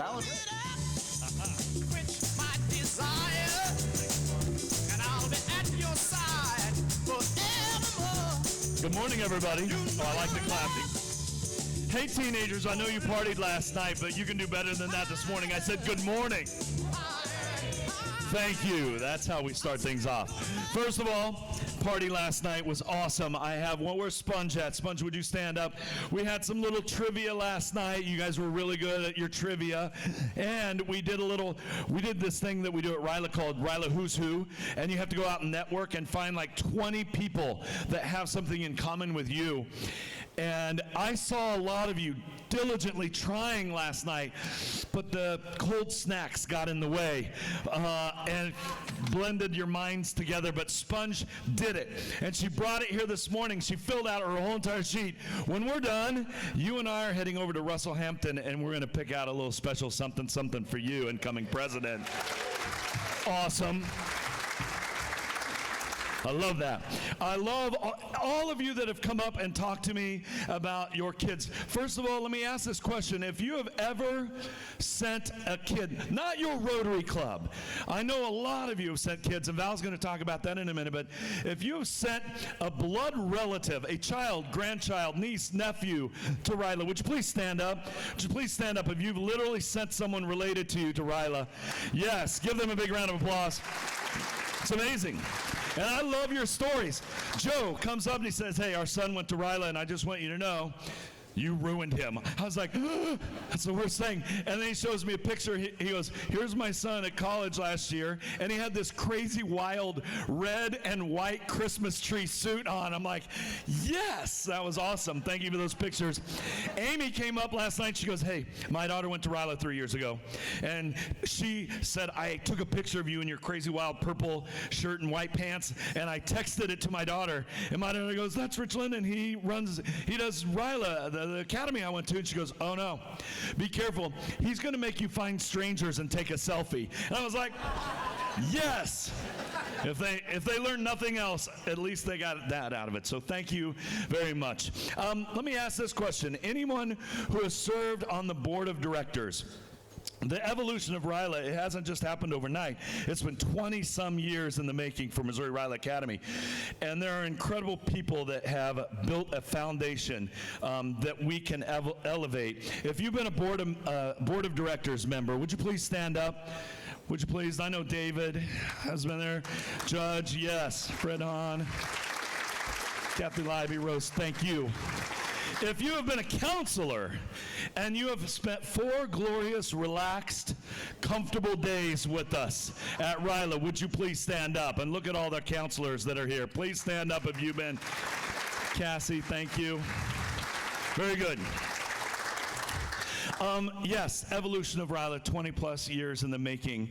Quench my desire, and I'll be at your side forevermore. Good morning, everybody. Oh, I like the clapping. Hey, teenagers, I know you partied last night, but you can do better than that this morning. I said good morning. Thank you. That's how we start things off. First of all, party last night was awesome. I have one. Where's Sponge at? Sponge, would you stand up? We had some little trivia last night. You guys were really good at your trivia. And we did this thing that we do at Ryla called Ryla Who's Who. And you have to go out and network and find like 20 people that have something in common with you. And I saw a lot of you diligently trying last night, but the cold snacks got in the way and blended your minds together. But Sponge did it, and she brought it here this morning. She filled out her whole entire sheet. When we're done, you and I are heading over to Russell Hampton, and we're going to pick out a little special something for you, incoming president. Awesome. I love that. I love all of you that have come up and talked to me about your kids. First of all, let me ask this question. If you have ever sent a kid, not your Rotary Club, I know a lot of you have sent kids, and Val's going to talk about that in a minute, but if you have sent a blood relative, a child, grandchild, niece, nephew to Ryla, would you please stand up? Would you please stand up if you've literally sent someone related to you to Ryla? Yes, give them a big round of applause. It's amazing. And I love your stories. Joe comes up and he says, hey, our son went to Ryla, and I just want you to know, you ruined him. I was like, that's the worst thing. And then he shows me a picture. He goes, here's my son at college last year, and he had this crazy, wild red and white Christmas tree suit on. I'm like, yes, that was awesome. Thank you for those pictures. Amy came up last night. She goes, hey, my daughter went to Ryla 3 years ago, and she said, I took a picture of you in your crazy, wild purple shirt and white pants, and I texted it to my daughter, and my daughter goes, that's Rich Linden. He does Ryla, the academy I went to. And she goes, oh no, be careful. He's going to make you find strangers and take a selfie. And I was like, yes. If they learn nothing else, at least they got that out of it. So thank you very much. Let me ask this question. Anyone who has served on the board of directors, the evolution of Ryla, it hasn't just happened overnight. It's been 20-some years in the making for Missouri Ryla Academy. And there are incredible people that have built a foundation that we can elevate. If you've been a board of directors member, would you please stand up? Would you please? I know David has been there. Judge, yes. Fred Hahn. Kathy Libby, Rose, thank you. If you have been a counselor and you have spent 4 glorious, relaxed, comfortable days with us at Ryla, would you please stand up? And look at all the counselors that are here. Please stand up if you've been. Cassie, thank you. Very good. Yes, evolution of Ryla, 20-plus years in the making.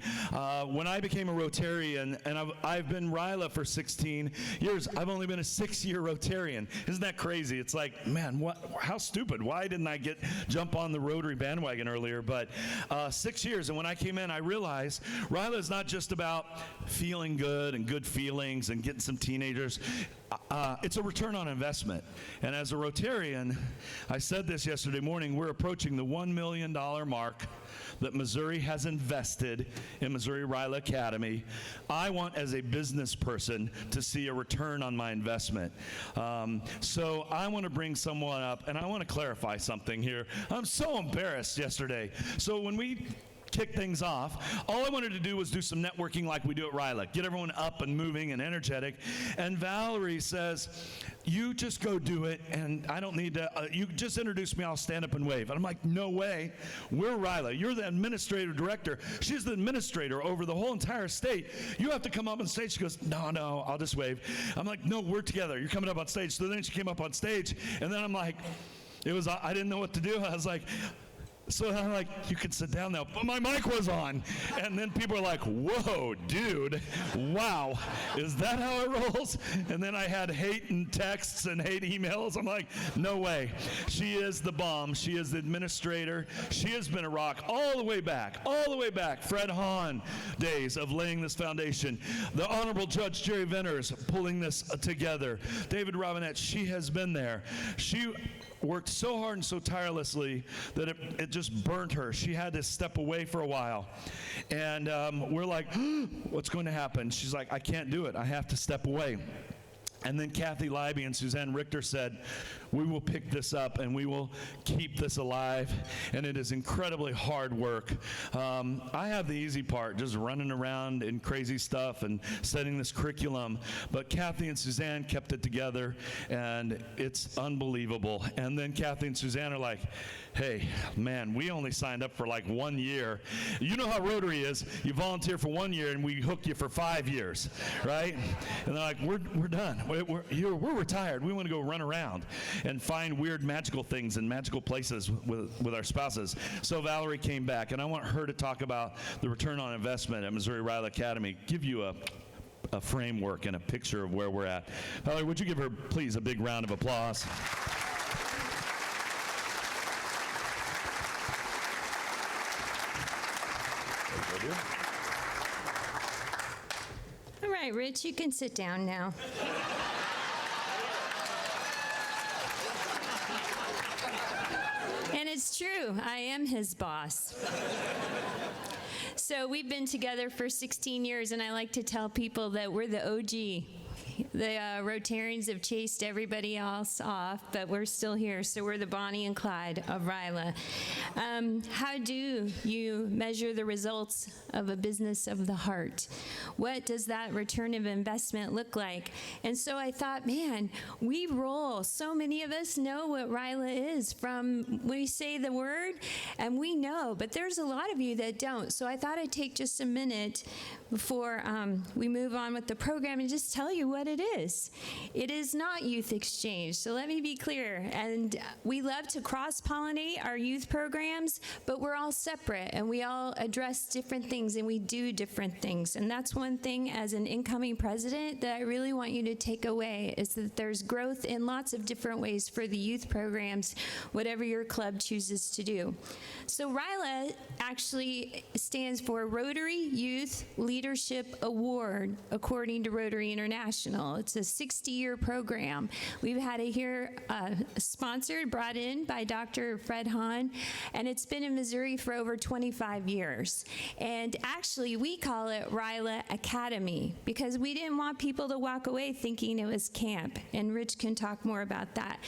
When I became a Rotarian, and I've been Ryla for 16 years, I've only been a 6-year Rotarian. Isn't that crazy? It's like, man, how stupid. Why didn't I jump on the Rotary bandwagon earlier? But 6 years, and when I came in, I realized Ryla is not just about feeling good and good feelings and getting some teenagers. It's a return on investment. And as a Rotarian, I said this yesterday morning, we're approaching the $1 million mark that Missouri has invested in Missouri Ryla Academy. I want, as a business person, to see a return on my investment. So I want to bring someone up, and I want to clarify something here. I'm so embarrassed yesterday. So when we kick things off, all I wanted to do was do some networking like we do at Ryla, get everyone up and moving and energetic. And Valerie says, you just go do it, and I don't need to, you just introduce me, I'll stand up and wave. And I'm like, no way, we're Ryla. You're the administrative director. She's the administrator over the whole entire state. You have to come up on stage. She goes, no, I'll just wave. I'm like, no, we're together. You're coming up on stage. So then she came up on stage, and then I'm like, I didn't know what to do. I was like, so I'm like, you can sit down now. But my mic was on. And then people are like, whoa, dude, wow, is that how it rolls? And then I had hate and texts and hate emails. I'm like, no way. She is the bomb. She is the administrator. She has been a rock all the way back. Fred Hahn days of laying this foundation. The Honorable Judge Jerry Venners pulling this together. David Robinette, she has been there. She worked so hard and so tirelessly that it just burnt her. She had to step away for a while. And we're like, what's going to happen? She's like, I can't do it. I have to step away. And then Kathy Leiby and Suzanne Richter said, we will pick this up and we will keep this alive. And it is incredibly hard work. I have the easy part, just running around in crazy stuff and setting this curriculum. But Kathy and Suzanne kept it together, and it's unbelievable. And then Kathy and Suzanne are like, hey, man, we only signed up for like 1 year. You know how Rotary is. You volunteer for 1 year, and we hook you for 5 years, right? And they're like, we're done. We're retired. We want to go run around and find weird magical things and magical places with our spouses. So Valerie came back, and I want her to talk about the return on investment at Missouri Riley Academy, give you a framework and a picture of where we're at. Valerie, would you give her, please, a big round of applause? All right, Rich, you can sit down now. And it's true, I am his boss. So we've been together for 16 years, and I like to tell people that we're the OG. The Rotarians have chased everybody else off, but we're still here, so we're the Bonnie and Clyde of Ryla. How do you measure the results of a business of the heart? What does that return of investment look like? And so I thought, man, we roll. So many of us know what Ryla is from we say the word, and we know, but there's a lot of you that don't. So I thought I'd take just a minute before we move on with the program and just tell you what it is. It is not youth exchange, so let me be clear. And we love to cross-pollinate our youth programs, but we're all separate, and we all address different things, and we do different things. And that's one thing as an incoming president that I really want you to take away, is that there's growth in lots of different ways for the youth programs, whatever your club chooses to do. So RYLA actually stands for Rotary Youth Leadership Award, according to Rotary International. It's a 60-year program. We've had it here sponsored, brought in by Dr. Fred Hahn, and it's been in Missouri for over 25 years. And actually, we call it RYLA Academy because we didn't want people to walk away thinking it was camp, and Rich can talk more about that.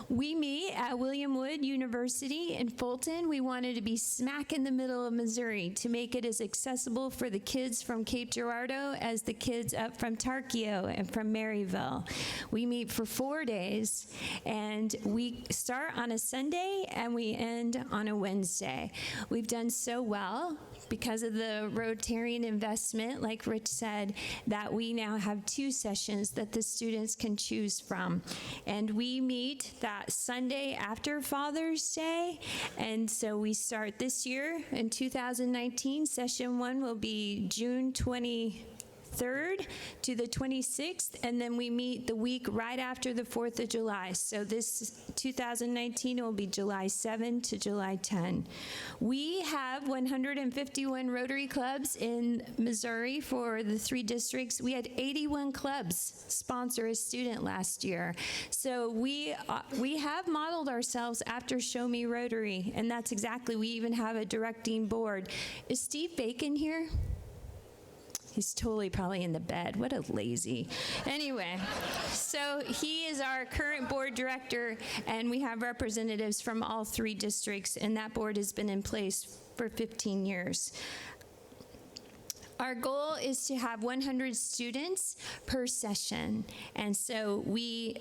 We meet at William Wood University in Fulton. We wanted to be smack in the middle of Missouri to make it as accessible for the kids from Cape Girardeau as the kids up from Tarkio and from Maryville. We meet for 4 days, and we start on a Sunday and we end on a Wednesday. We've done so well because of the Rotarian investment, like Rich said, that we now have 2 sessions that the students can choose from. And we meet that Sunday after Father's Day, and so we start this year in 2019. Session 1 will be June 23rd to the 26th, and then we meet the week right after the 4th of July. So this 2019 will be July 7 to July 10. We have 151 Rotary clubs in Missouri for the 3 districts. We had 81 clubs sponsor a student last year. So we have modeled ourselves after Show Me Rotary, and that's exactly, we even have a directing board. Is Steve Bacon here? He's totally probably in the bed. What a lazy. Anyway, so he is our current board director, and we have representatives from all 3 districts, and that board has been in place for 15 years. Our goal is to have 100 students per session, and so we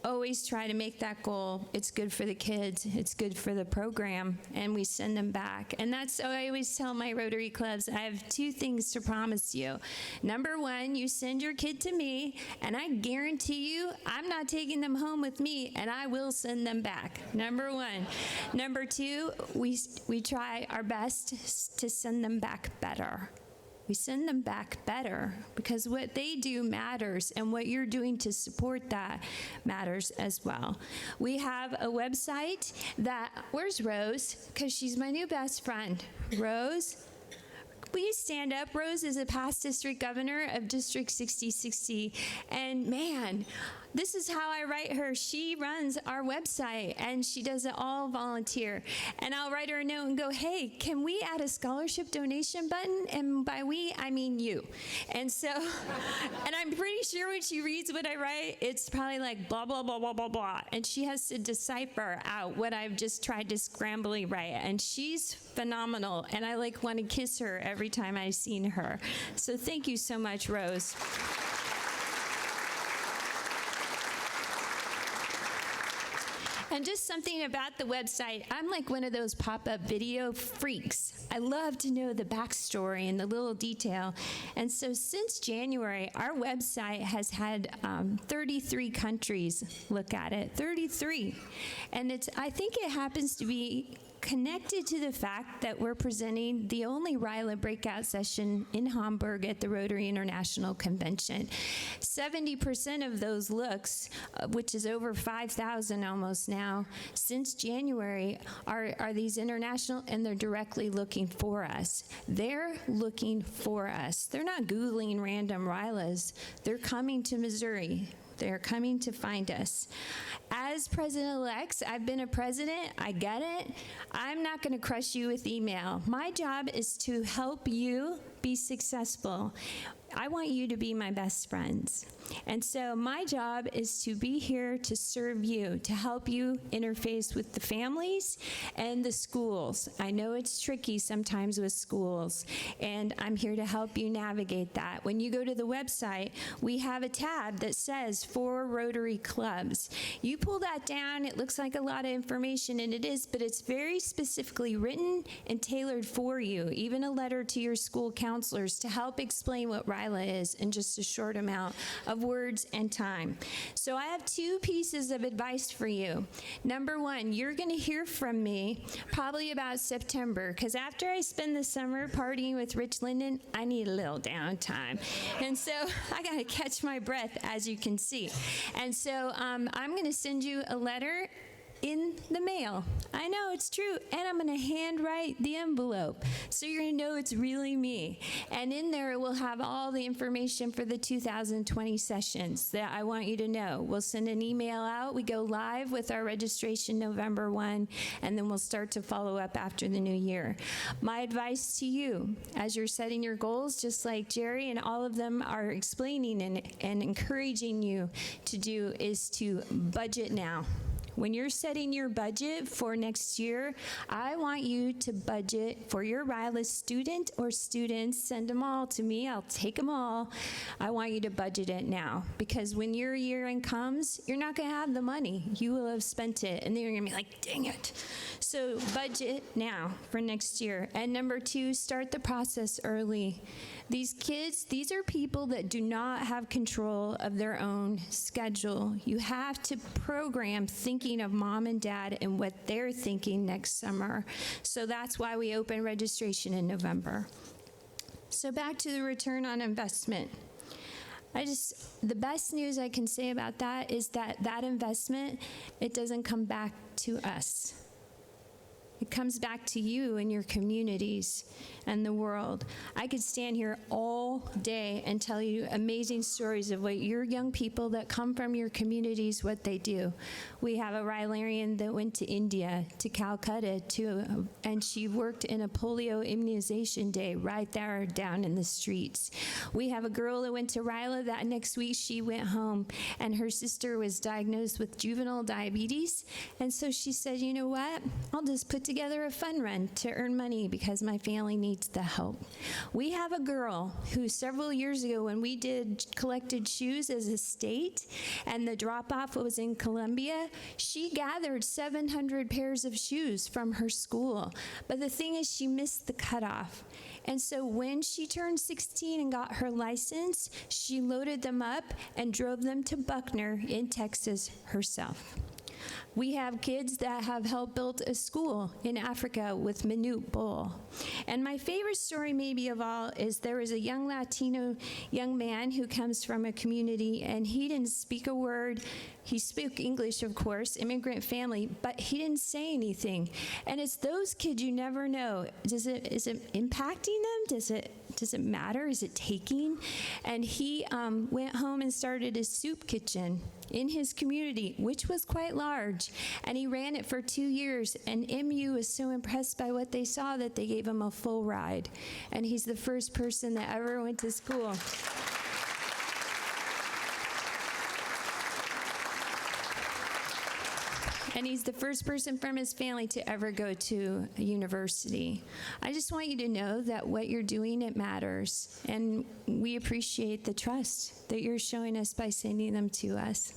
always try to make that goal. It's good for the kids, it's good for the program, and we send them back. And that's, I always tell my Rotary clubs, I have 2 things to promise you. Number 1, you send your kid to me, and I guarantee you, I'm not taking them home with me, and I will send them back. Number 1. Number 2, we try our best to send them back better. We send them back better because what they do matters, and what you're doing to support that matters as well. We have a website that, where's Rose? Because she's my new best friend. Rose? Will you stand up? Rose is a past district governor of District 6060, and man, This is how I write her. She runs our website, and she does it all volunteer. And I'll write her a note and go, hey, can we add a scholarship donation button? And by we, I mean you. And so, and I'm pretty sure when she reads what I write, it's probably like blah, blah, blah, blah, blah, blah. And she has to decipher out what I've just tried to scrambly write. And she's phenomenal. And I want to kiss her every time I've seen her. So thank you so much, Rose. And just something about the website, I'm like one of those pop-up video freaks. I love to know the backstory and the little detail. And so since January, our website has had 33 countries look at it, 33. And I think it happens to be connected to the fact that we're presenting the only RILA breakout session in Hamburg at the Rotary International Convention. 70% of those looks, which is over 5,000 almost now, since January, are these international, and they're directly looking for us. They're looking for us. They're not Googling random RILAs. They're coming to Missouri. They're coming to find us. As president-elects, I've been a president, I get it. I'm not going to crush you with email. My job is to help you be successful. I want you to be my best friends. And so my job is to be here to serve you, to help you interface with the families and the schools. I know it's tricky sometimes with schools, and I'm here to help you navigate that. When you go to the website, we have a tab that says for Rotary clubs. You pull that down, it looks like a lot of information, and it is, but it's very specifically written and tailored for you, even a letter to your school counselors to help explain what RILA is in just a short amount of words and time. So I have two pieces of advice for you. Number one, you're going to hear from me probably about September, because after I spend the summer partying with Rich Linden, I need a little downtime. And so I got to catch my breath, as you can see. And so I'm going to send you a letter in the mail. I know, it's true. And I'm going to handwrite the envelope, so you're going to know it's really me. And in there, it will have all the information for the 2020 sessions that I want you to know. We'll send an email out. We go live with our registration November 1, and then we'll start to follow up after the new year. My advice to you, as you're setting your goals, just like Jerry and all of them are explaining and encouraging you to do, is to budget now. When you're setting your budget for next year, I want you to budget for your RILA student or students. Send them all to me. I'll take them all. I want you to budget it now, because when your year end comes, you're not going to have the money. You will have spent it, and then you're going to be like, dang it. So budget now for next year. And number two, start the process early. These kids, these are people that do not have control of their own schedule. You have to program thinking of mom and dad and what they're thinking next summer. So that's why we open registration in November. So back to the return on investment. The best news I can say about that is that investment, it doesn't come back to us. It comes back to you and your communities and the world. I could stand here all day and tell you amazing stories of what your young people that come from your communities, what they do. We have a Rylarian that went to India, to Calcutta, and she worked in a polio immunization day right there down in the streets. We have a girl that went to Ryla. That next week she went home, and her sister was diagnosed with juvenile diabetes. And so she said, you know what? I'll just put together a fun run to earn money because my family needs the help. We have a girl who several years ago, when we collected shoes as a state, and the drop-off was in Columbia, she gathered 700 pairs of shoes from her school. But the thing is, she missed the cutoff. And so when she turned 16 and got her license, she loaded them up and drove them to Buckner in Texas herself. We have kids that have helped build a school in Africa with Minute Bull. And my favorite story maybe of all is there was a young Latino young man who comes from a community, and he didn't speak a word. He spoke English, of course, immigrant family, but he didn't say anything. And it's those kids you never know. Is it impacting them? Does it matter? Is it taking? And he went home and started a soup kitchen in his community, which was quite large. And he ran it for 2 years. And MU was so impressed by what they saw that they gave him a full ride. And he's the first person that ever went to school. And he's the first person from his family to ever go to a university. I just want you to know that what you're doing, it matters. And we appreciate the trust that you're showing us by sending them to us.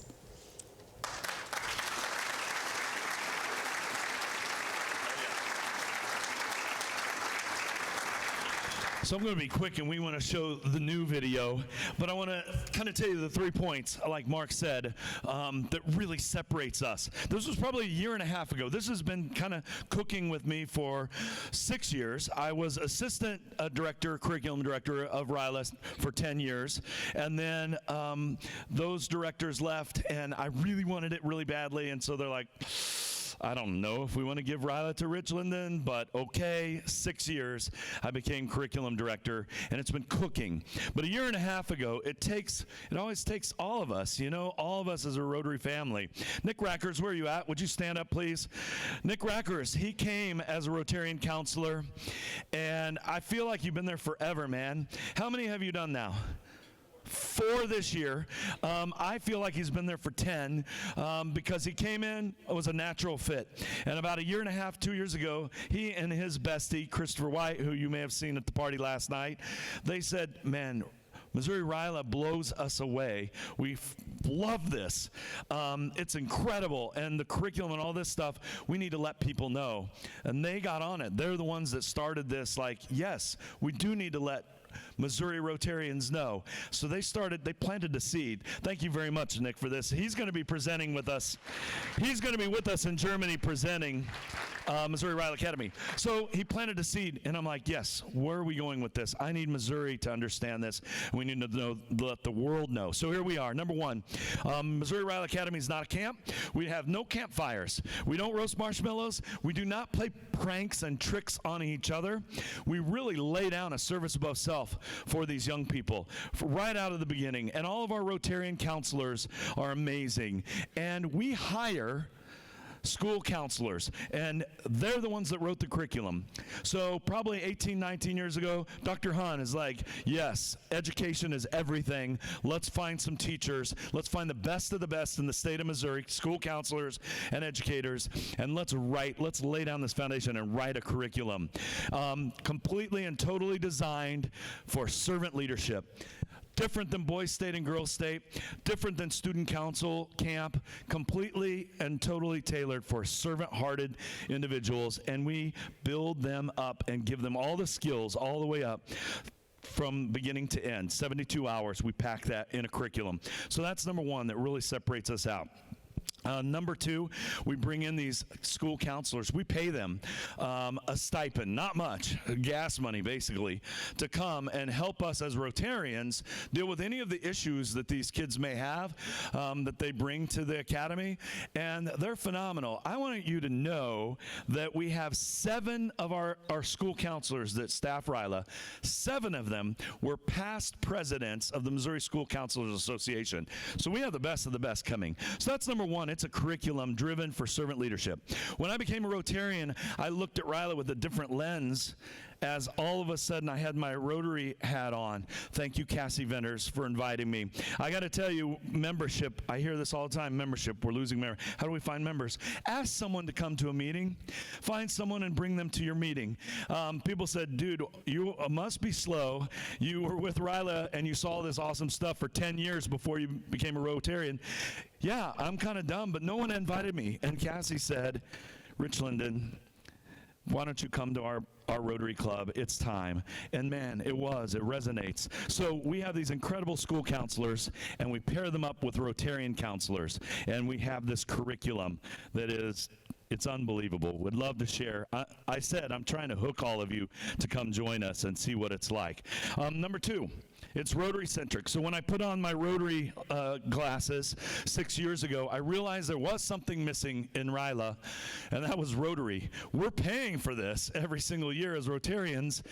So I'm going to be quick, and we want to show the new video, but I want to kind of tell you the 3 points, like Mark said, that really separates us. This was probably a year and a half ago. This has been kind of cooking with me for 6 years. I was assistant director, curriculum director of RILA for 10 years, and then those directors left, and I really wanted it really badly, and so they're like, I don't know if we want to give RILA to Rich Linden, but okay, 6 years, I became curriculum director, and it's been cooking. But a year and a half ago, it always takes all of us, all of us as a Rotary family. Nick Rackers, where are you at? Would you stand up, please? Nick Rackers, he came as a Rotarian counselor, and I feel like you've been there forever, man. How many have you done now? 4 this year. I feel like he's been there for 10 because he came in, it was a natural fit. And about a year and a half, 2 years ago, he and his bestie, Christopher White, who you may have seen at the party last night, they said, man, Missouri RILA blows us away. We love this. It's incredible. And the curriculum and all this stuff, we need to let people know. And they got on it. They're the ones that started this, like, yes, we do need to let Missouri Rotarians know. So they planted the seed. Thank you very much, Nick, for this. He's going to be presenting with us. He's going to be with us in Germany presenting Missouri RILA Academy. So he planted a seed, and I'm like, yes, where are we going with this? I need Missouri to understand this. We need to let the world know. So here we are. Number one, Missouri RILA Academy is not a camp. We have no campfires. We don't roast marshmallows. We do not play pranks and tricks on each other. We really lay down a service above self for these young people right out of the beginning. And all of our Rotarian counselors are amazing. And we hire school counselors, and they're the ones that wrote the curriculum. So probably 18, 19 years ago, Dr. Hahn is like, yes, education is everything. Let's find some teachers. Let's find the best of the best in the state of Missouri, school counselors and educators, and let's lay down this foundation and write a curriculum. Completely and totally designed for servant leadership. Different than Boys State and Girls State, different than student council camp, completely and totally tailored for servant-hearted individuals, and we build them up and give them all the skills all the way up from beginning to end. 72 hours, we pack that in a curriculum. So that's number one that really separates us out. Number two, we bring in these school counselors. We pay them a stipend, not much, gas money basically, to come and help us as Rotarians deal with any of the issues that these kids may have that they bring to the academy, and they're phenomenal. I want you to know that we have 7 of our school counselors that staff RILA. 7 of them were past presidents of the Missouri School Counselors Association. So we have the best of the best coming. So that's number one. It's a curriculum driven for servant leadership. When I became a Rotarian, I looked at RILA with a different lens as all of a sudden I had my Rotary hat on. Thank you, Cassie Vendors, for inviting me. I got to tell you, membership, I hear this all the time, membership, we're losing members. How do we find members? Ask someone to come to a meeting. Find someone and bring them to your meeting. People said, dude, you must be slow. You were with RILA and you saw this awesome stuff for 10 years before you became a Rotarian. Yeah, I'm kind of dumb, but no one invited me. And Cassie said, Rich Linden, why don't you come to our Rotary Club? It's time. And man, it resonates. So we have these incredible school counselors, and we pair them up with Rotarian counselors, and we have this curriculum that is It's unbelievable. Would love to share. I said I'm trying to hook all of you to come join us and see what it's like. Number 2. It's Rotary centric. So when I put on my Rotary glasses 6 years ago, I realized there was something missing in Ryla, and that was Rotary. We're paying for this every single year as Rotarians,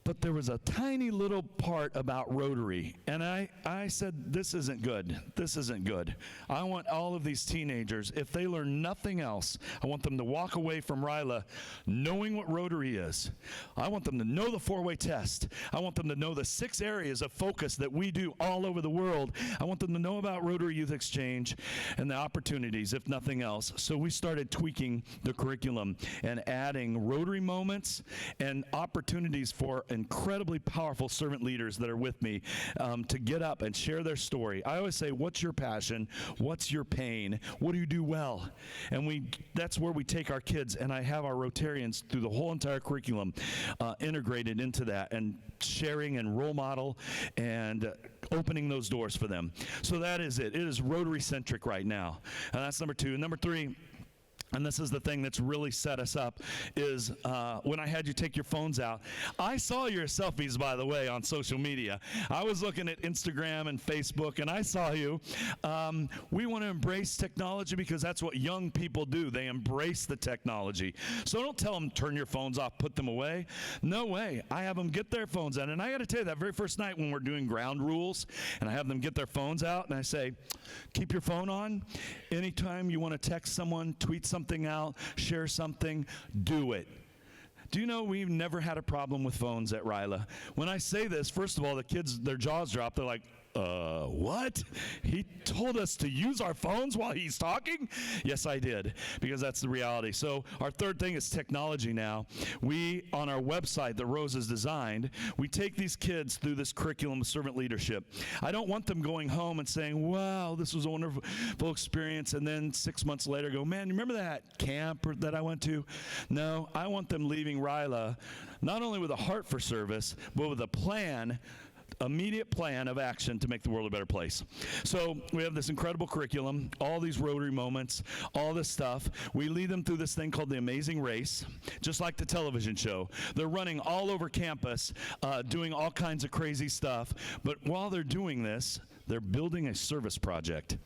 but there was a tiny little part about Rotary, and I said, this isn't good. This isn't good. I want all of these teenagers, if they learn nothing else, I want them to walk away from Ryla knowing what Rotary is. I want them to know the 4-way test. I want them to know the 6 areas of focus that we do all over the world. I want them to know about Rotary Youth Exchange and the opportunities, if nothing else. So we started tweaking the curriculum and adding Rotary moments and opportunities for incredibly powerful servant leaders that are with me to get up and share their story. I always say, what's your passion? What's your pain? What do you do well? And that's where we take our kids, and I have our Rotarians through the whole entire curriculum integrated into that and sharing and role model and opening those doors for them. So that is it. It is Rotary-centric right now. And that's number 2. And number 3, and this is the thing that's really set us up, is when I had you take your phones out. I saw your selfies, by the way, on social media. I was looking at Instagram and Facebook, and I saw you. We want to embrace technology because that's what young people do. They embrace the technology. So don't tell them, turn your phones off, put them away. No way. I have them get their phones out. And I got to tell you, that very first night when we're doing ground rules, and I have them get their phones out, and I say, keep your phone on. Anytime you want to text someone, tweet something out, share something, do it. Do you know we've never had a problem with phones at Ryla? When I say this, first of all, the kids, their jaws drop. They're like, what? He told us to use our phones while he's talking? Yes, I did, because that's the reality. So our third thing is technology now. We, on our website that Rose has designed, we take these kids through this curriculum of servant leadership. I don't want them going home and saying, wow, this was a wonderful experience, and then 6 months later go, man, you remember that camp that I went to? No, I want them leaving Ryla not only with a heart for service, but with a plan, immediate plan of action to make the world a better place. So we have this incredible curriculum, all these Rotary moments, all this stuff. We lead them through this thing called the Amazing Race, just like the television show. They're running all over campus, doing all kinds of crazy stuff. But while they're doing this, they're building a service project.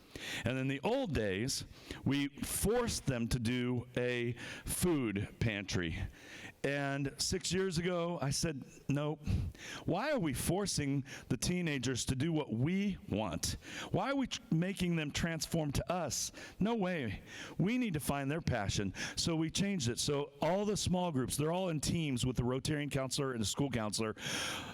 And in the old days, we forced them to do a food pantry. And 6 years ago, I said, nope. Why are we forcing the teenagers to do what we want? Why are we making them transform to us? No way. We need to find their passion. So we changed it. So all the small groups, they're all in teams with the Rotarian counselor and the school counselor.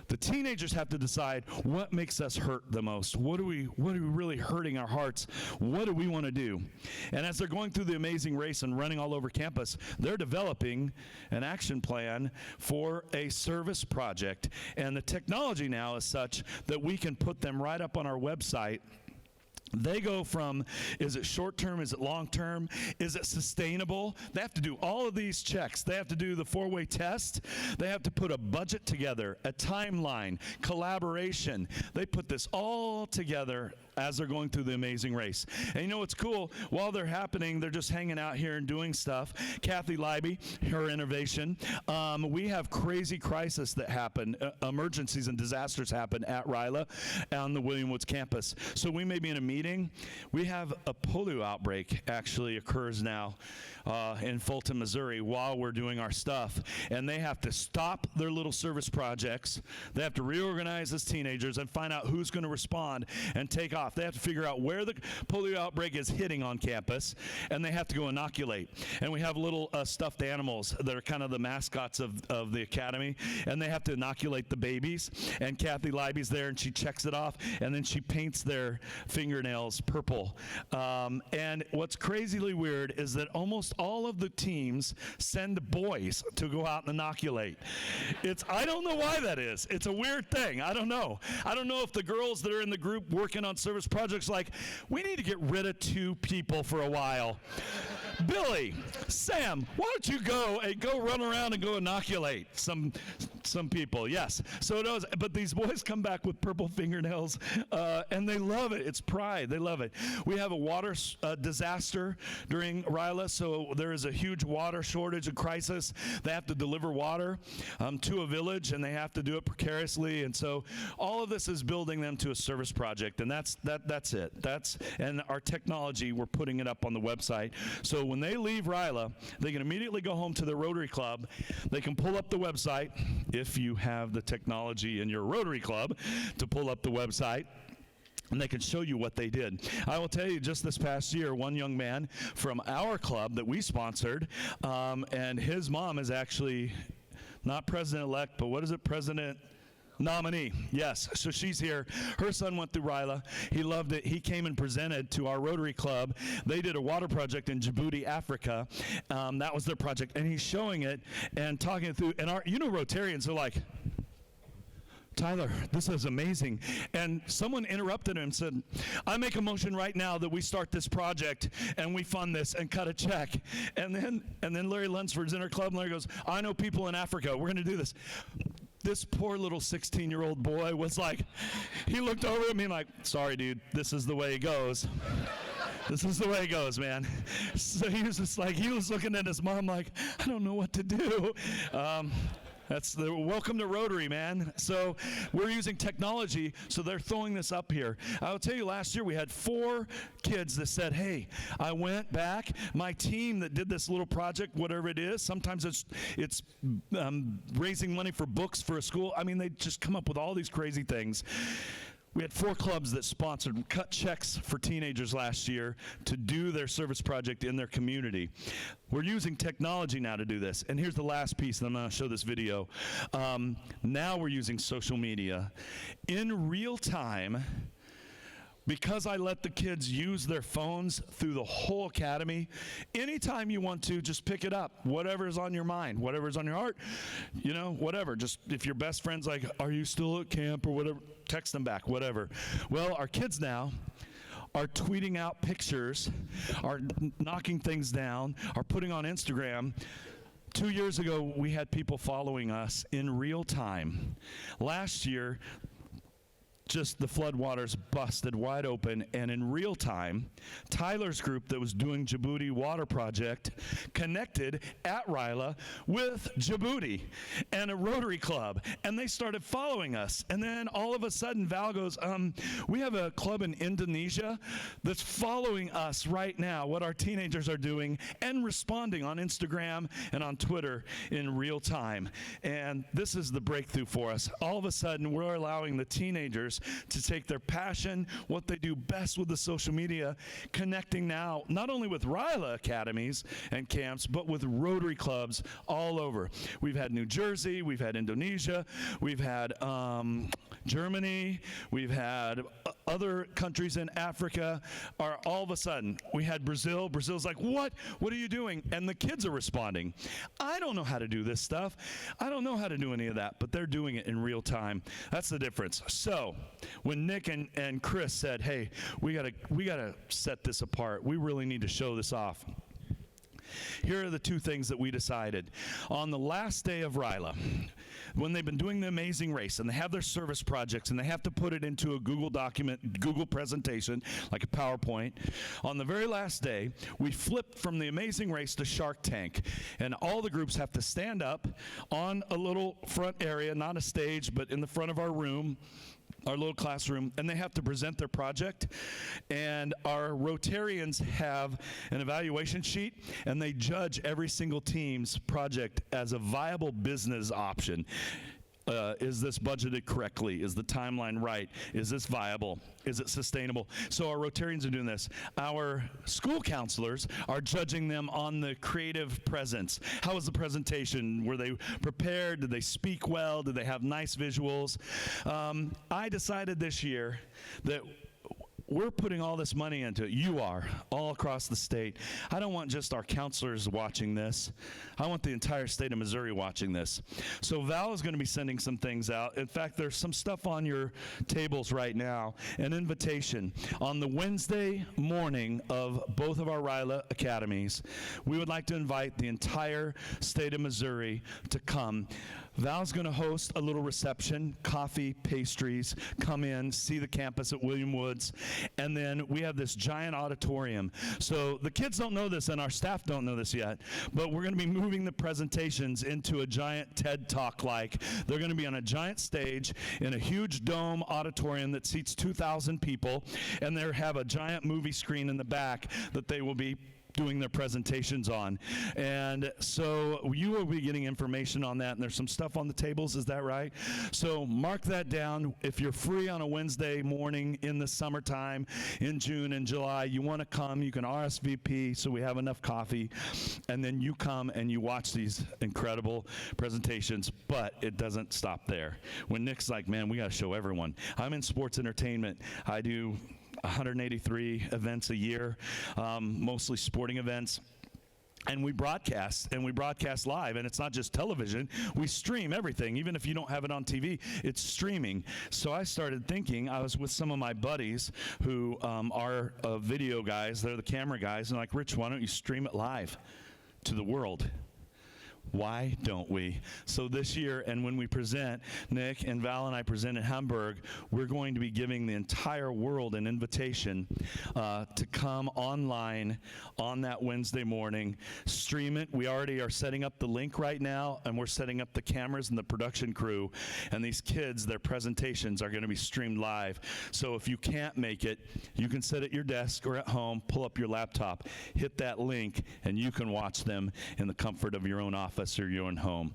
The teenagers have to decide what makes us hurt the most. What are we really hurting our hearts? What do we want to do? And as they're going through the Amazing Race and running all over campus, they're developing an action plan for a service project. And the technology now is such that we can put them right up on our website. They go from, is it short term, is it long term, is it sustainable? They have to do all of these checks. They have to do the 4-way test. They have to put a budget together, a timeline, collaboration. They put this all together as they're going through the Amazing Race. And you know what's cool? While they're happening, they're just hanging out here and doing stuff. Kathy Leiby, her innovation. We have crazy crises that happen, emergencies and disasters happen at Ryla on the William Woods campus. So we may be in a meeting. We have a polio outbreak actually occurs now in Fulton, Missouri while we're doing our stuff. And they have to stop their little service projects. They have to reorganize as teenagers and find out who's going to respond and take off. They have to figure out where the polio outbreak is hitting on campus, and they have to go inoculate. And we have little stuffed animals that are kind of the mascots of the academy, and they have to inoculate the babies. And Kathy Leiby's there, and she checks it off, and then she paints their fingernails purple. And what's crazily weird is that almost all of the teams send boys to go out and inoculate. I don't know why that is. It's a weird thing. I don't know. I don't know if the girls that are in the group working on service projects like, we need to get rid of 2 people for a while. Billy, Sam, why don't you go run around and go inoculate some Some people, yes. So it does. But these boys come back with purple fingernails, and they love it. It's pride. They love it. We have a water disaster during Ryla, so there is a huge water shortage and crisis. They have to deliver water to a village, and they have to do it precariously. And so all of this is building them to a service project, and that's it. And our technology, we're putting it up on the website. So when they leave Ryla, they can immediately go home to their Rotary Club. They can pull up the website, if you have the technology in your Rotary Club to pull up the website, and they can show you what they did. I will tell you, just this past year, one young man from our club that we sponsored, and his mom is actually not president-elect, but what is it, president nominee. Yes, so she's here. Her son went through Ryla. He loved it. He came and presented to our Rotary Club. They did a water project in Djibouti, Africa. That was their project, and he's showing it and talking it through. And Rotarians are like, Tyler, this is amazing. And someone interrupted him and said, I make a motion right now that we start this project and we fund this and cut a check. And then Larry Lunsford's in our club, and Larry goes, I know people in Africa. We're going to do this. This poor little 16-year-old boy was like, he looked over at me like, sorry, dude, this is the way it goes. This is the way it goes, man. So he was just like, he was looking at his mom like, I don't know what to do. That's the welcome to Rotary, man. So we're using technology, so they're throwing this up here. I'll tell you, last year we had 4 kids that said, hey, I went back. My team that did this little project, whatever it is, sometimes it's raising money for books for a school. I mean, they just come up with all these crazy things. We had 4 clubs that sponsored and cut checks for teenagers last year to do their service project in their community. We're using technology now to do this. And here's the last piece, and I'm going to show this video. Now we're using social media. In real time, because I let the kids use their phones through the whole academy, anytime you want to, just pick it up. Whatever's on your mind, whatever's on your heart, whatever. Just if your best friend's like, are you still at camp or whatever, text them back, whatever. Well, our kids now are tweeting out pictures, are knocking things down, are putting on Instagram. 2 years ago, we had people following us in real time. Last year, just the floodwaters busted wide open, and in real time, Tyler's group that was doing Djibouti Water Project connected at Ryla with Djibouti and a Rotary Club, and they started following us. And then all of a sudden, Val goes, we have a club in Indonesia that's following us right now, what our teenagers are doing, and responding on Instagram and on Twitter in real time. And this is the breakthrough for us. All of a sudden, we're allowing the teenagers to take their passion, what they do best with the social media, connecting now not only with Ryla academies and camps, but with Rotary clubs all over. We've had New Jersey, we've had Indonesia, we've had Germany, we've had other countries in Africa. All of a sudden, we had Brazil. Brazil's like, what are you doing? And the kids are responding. I don't know how to do this stuff. I don't know how to do any of that, but they're doing it in real time. That's the difference. So when Nick and Chris said, hey, we gotta set this apart, we really need to show this off, here are the 2 things that we decided. On the last day of Ryla, when they've been doing the Amazing Race and they have their service projects and they have to put it into a Google document, Google presentation, like a PowerPoint, on the very last day, we flipped from the Amazing Race to Shark Tank. And all the groups have to stand up on a little front area, not a stage, but in the front of our room, our little classroom, and they have to present their project. And our Rotarians have an evaluation sheet, and they judge every single team's project as a viable business option. Is this budgeted correctly? Is the timeline right? Is this viable? Is it sustainable? So our Rotarians are doing this. Our school counselors are judging them on the creative presence. How was the presentation? Were they prepared? Did they speak well? Did they have nice visuals? I decided this year that we're putting all this money into it. You are, all across the state. I don't want just our counselors watching this. I want the entire state of Missouri watching this. So Val is going to be sending some things out. In fact, there's some stuff on your tables right now, an invitation. On the Wednesday morning of both of our Ryla academies, we would like to invite the entire state of Missouri to come. Val's going to host a little reception, coffee, pastries, come in, see the campus at William Woods, and then we have this giant auditorium. So the kids don't know this and our staff don't know this yet, but we're going to be moving the presentations into a giant TED Talk-like. They're going to be on a giant stage in a huge dome auditorium that seats 2,000 people, and they have a giant movie screen in the back that they will be doing their presentations on. And so you will be getting information on that, and there's some stuff on the tables, is that right? So mark that down. If you're free on a Wednesday morning in the summertime, in June and July, you want to come, you can RSVP so we have enough coffee, and then you come and you watch these incredible presentations, but it doesn't stop there. When Nick's like, man, we got to show everyone. I'm in sports entertainment. I do 183 events a year, mostly sporting events. And we broadcast live, and it's not just television. We stream everything. Even if you don't have it on TV, it's streaming. So I started thinking, I was with some of my buddies who are video guys. They're the camera guys. And like, Rich, why don't you stream it live to the world? Why don't we? So this year, and when we present, Nick and Val and I present in Hamburg, we're going to be giving the entire world an invitation to come online on that Wednesday morning, stream it. We already are setting up the link right now, and we're setting up the cameras and the production crew. And these kids, their presentations are going to be streamed live. So if you can't make it, you can sit at your desk or at home, pull up your laptop, hit that link, and you can watch them in the comfort of your own office or your own home.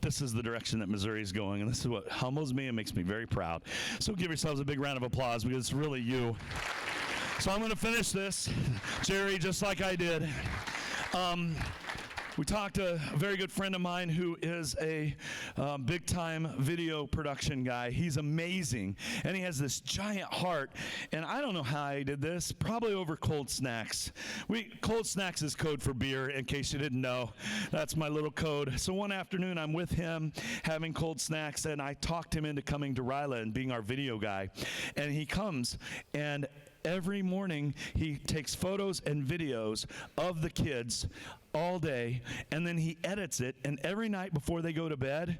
This is the direction that Missouri is going, and this is what humbles me and makes me very proud. So give yourselves a big round of applause, because it's really you. So I'm going to finish this, Jerry, just like I did. We talked to a very good friend of mine who is a big-time video production guy. He's amazing, and he has this giant heart, and I don't know how he did this, probably over cold snacks. Cold snacks is code for beer, in case you didn't know. That's my little code. So one afternoon, I'm with him having cold snacks, and I talked him into coming to Ryla and being our video guy. And he comes, and every morning he takes photos and videos of the kids all day, and then he edits it, and every night before they go to bed,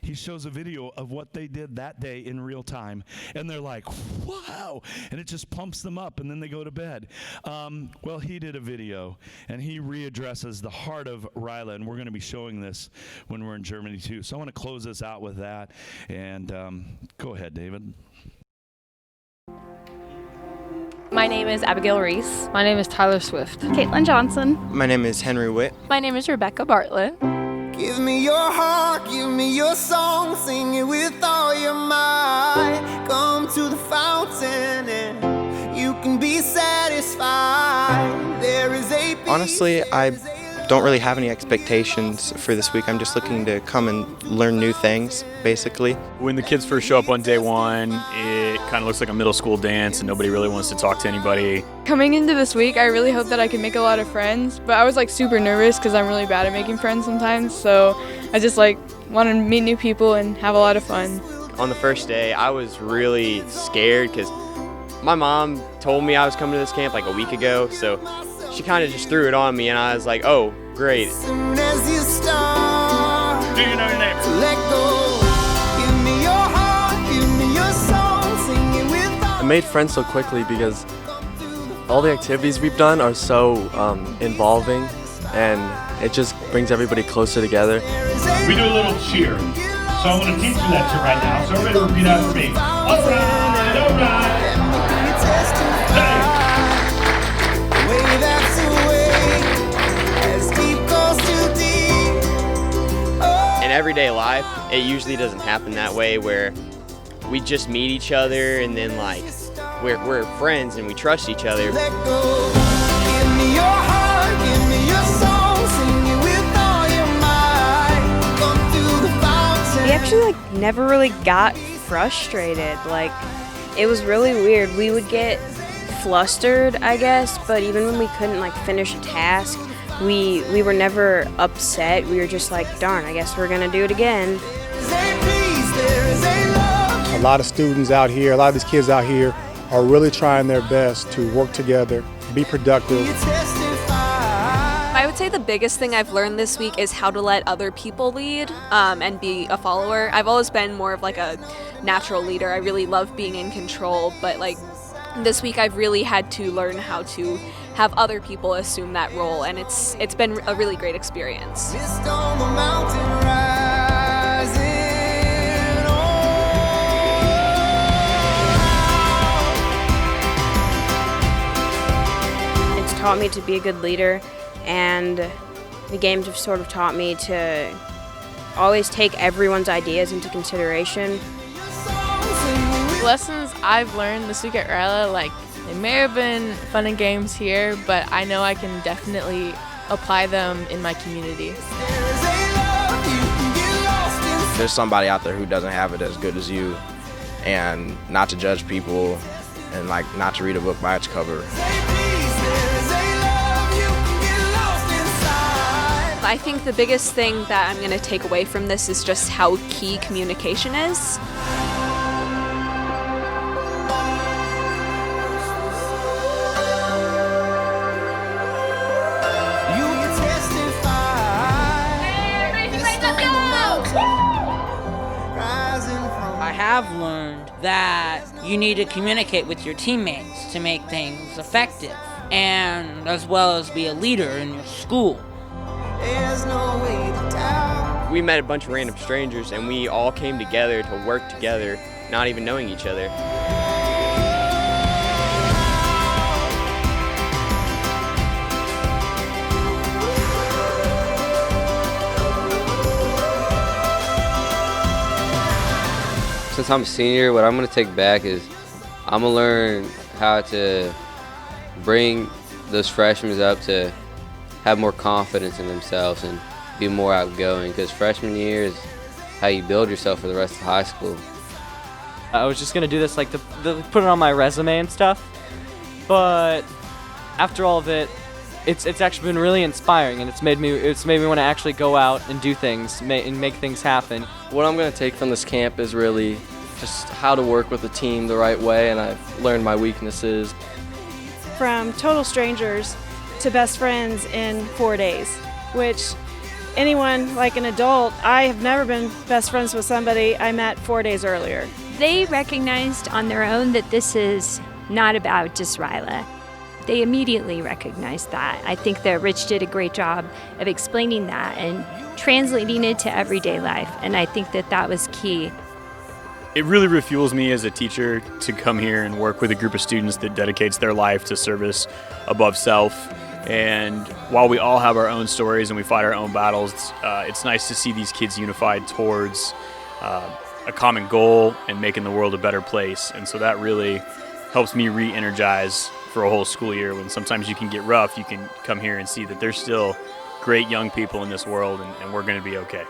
he shows a video of what they did that day in real time, and they're like, wow, and it just pumps them up, and then they go to bed. Well, he did a video, and he readdresses the heart of Ryla, and we're going to be showing this when we're in Germany too. So I want to close this out with that, and go ahead, David. My name is Abigail Reese. My name is Tyler Swift. Caitlin Johnson. My name is Henry Witt. My name is Rebecca Bartlett. Give me your heart, give me your song, sing it with all your might. Come to the fountain and you can be satisfied. There is a peace, Honestly, I don't really have any expectations for this week. I'm just looking to come and learn new things, basically. When the kids first show up on day one, it kind of looks like a middle school dance and nobody really wants to talk to anybody. Coming into this week, I really hope that I can make a lot of friends, but I was super nervous because I'm really bad at making friends sometimes, so I just want to meet new people and have a lot of fun. On the first day, I was really scared because my mom told me I was coming to this camp a week ago, so she kind of just threw it on me, and I was like, oh, great. as soon as you start. Do you know your name? Let go. Give me your heart, give me your song, sing it with all. I made friends so quickly because all the activities we've done are so involving, and it just brings everybody closer together. We do a little cheer. So I'm going to teach you that cheer right now. So everybody repeat after me. All right, all right. In everyday life, it usually doesn't happen that way where we just meet each other and then we're friends and we trust each other. Let go. Give me your heart, give me your song, sing it with all your might. Come to the fountain. We actually never really got frustrated. It was really weird. We would get flustered, I guess, but even when we couldn't finish a task, we were never upset. We were just darn, I guess we're gonna do it again. A lot of students out here, a lot of these kids out here are really trying their best to work together, be productive. I would say the biggest thing I've learned this week is how to let other people lead and be a follower. I've always been more of like a natural leader. I really love being in control, but like this week I've really had to learn how to have other people assume that role, and it's been a really great experience. Mist on the mountain rising. It's taught me to be a good leader, and the games have sort of taught me to always take everyone's ideas into consideration. Lessons I've learned this week at Ryla, like, it may have been fun and games here, but I know I can definitely apply them in my community. There's somebody out there who doesn't have it as good as you, and not to judge people, and like not to read a book by its cover. I think the biggest thing that I'm going to take away from this is just how key communication is. I have learned that you need to communicate with your teammates to make things effective, and as well as be a leader in your school. We met a bunch of random strangers, and we all came together to work together, not even knowing each other. Since I'm a senior, what I'm going to take back is I'm going to learn how to bring those freshmen up to have more confidence in themselves and be more outgoing, because freshman year is how you build yourself for the rest of high school. I was just going to do this like to put it on my resume and stuff, but after all of it, it's actually been really inspiring, and it's made me want to actually go out and do things and make things happen. What I'm going to take from this camp is really just how to work with a team the right way, and I've learned my weaknesses. From total strangers to best friends in 4 days, which anyone like an adult, I have never been best friends with somebody I met 4 days earlier. They recognized on their own that this is not about just Ryla. They immediately recognized that. I think that Rich did a great job of explaining that and translating it to everyday life, and I think that that was key. It really refuels me as a teacher to come here and work with a group of students that dedicates their life to service above self. And while we all have our own stories and we fight our own battles, it's nice to see these kids unified towards a common goal and making the world a better place. And so that really helps me re-energize for a whole school year. When sometimes you can get rough, you can come here and see that there's still great young people in this world, and we're going to be okay.